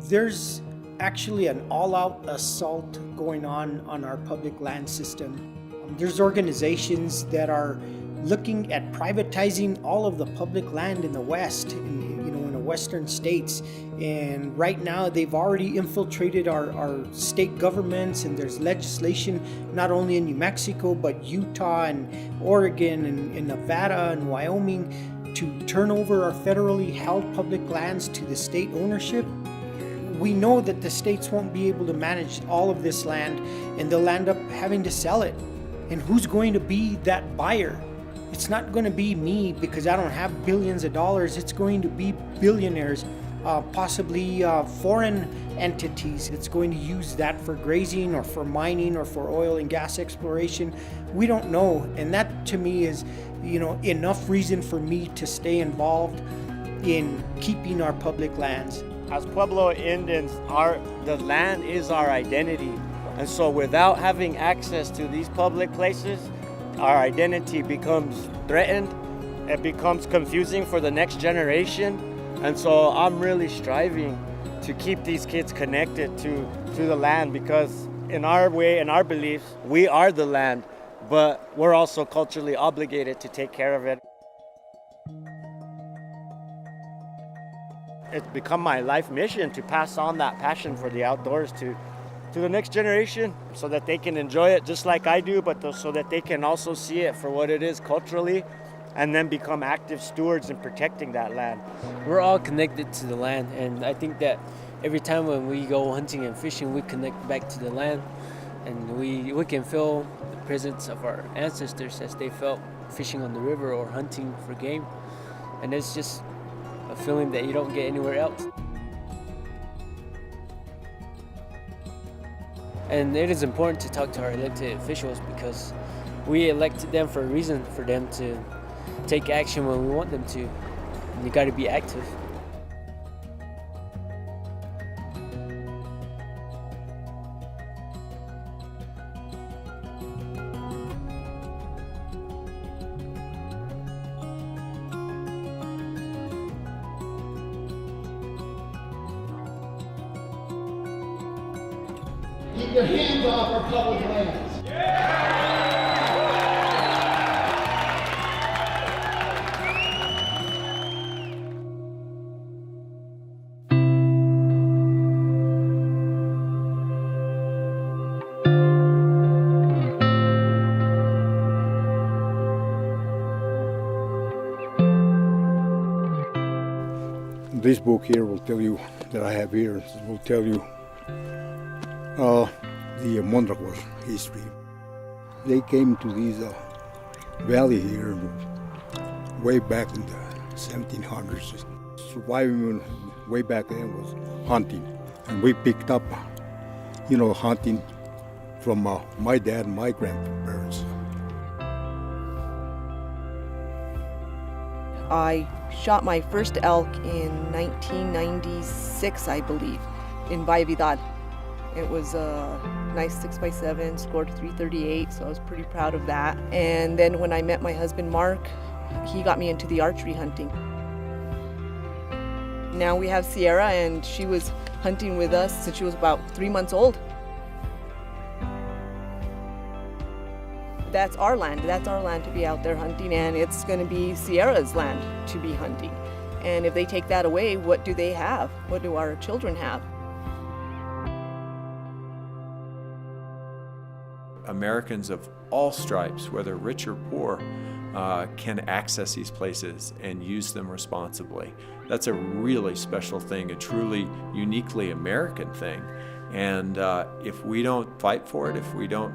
There's actually an all-out assault going on our public land system. There's organizations that are looking at privatizing all of the public land in the West, in the Western states. And right now they've already infiltrated our state governments, and there's legislation not only in New Mexico, but Utah and Oregon and Nevada and Wyoming to turn over our federally held public lands to the state ownership. We know that the states won't be able to manage all of this land, and they'll end up having to sell it. And who's going to be that buyer? It's not going to be me, because I don't have billions of dollars. It's going to be billionaires, possibly foreign entities that's going to use that for grazing or for mining or for oil and gas exploration. We don't know. And that to me is, enough reason for me to stay involved in keeping our public lands. As Pueblo Indians, the land is our identity. And so without having access to these public places, our identity becomes threatened. It becomes confusing for the next generation. And so I'm really striving to keep these kids connected to the land, because in our way, in our beliefs, we are the land, but we're also culturally obligated to take care of it. It's become my life mission to pass on that passion for the outdoors to the next generation, so that they can enjoy it just like I do, but so that they can also see it for what it is culturally, and then become active stewards in protecting that land. We're all connected to the land, and I think that every time when we go hunting and fishing, we connect back to the land, and we can feel the presence of our ancestors as they felt fishing on the river or hunting for game, and it's just a feeling that you don't get anywhere else. And it is important to talk to our elected officials, because we elected them for a reason, for them to take action when we want them to. And you got to be active. Keep your hands off our public lands. This book here will tell you, that I have here, will tell you the Mondragor history. They came to this valley here way back in the 1700s. Surviving way back then was hunting, and we picked up, hunting from my dad and my grandparents. I shot my first elk in 1996, I believe, in Vallevidad. It was a nice 6x7, scored 338, so I was pretty proud of that. And then when I met my husband, Mark, he got me into the archery hunting. Now we have Sierra, and she was hunting with us since she was about 3 months old. That's our land. That's our land to be out there hunting, and it's going to be Sierra's land to be hunting. And if they take that away, what do they have? What do our children have? Americans of all stripes, whether rich or poor, can access these places and use them responsibly. That's a really special thing, a truly uniquely American thing. And if we don't fight for it, if we don't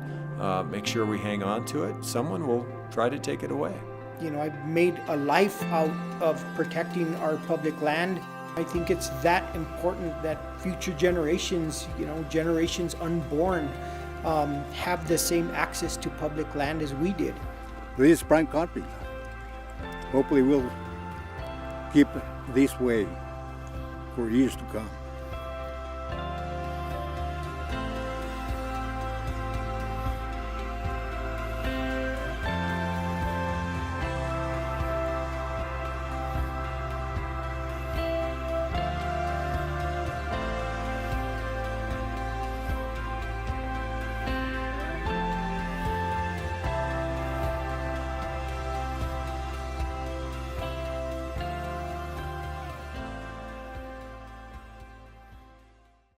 make sure we hang on to it, someone will try to take it away. I've made a life out of protecting our public land. I think it's that important that future generations, generations unborn, have the same access to public land as we did. This is prime country. Hopefully we'll keep this way for years to come.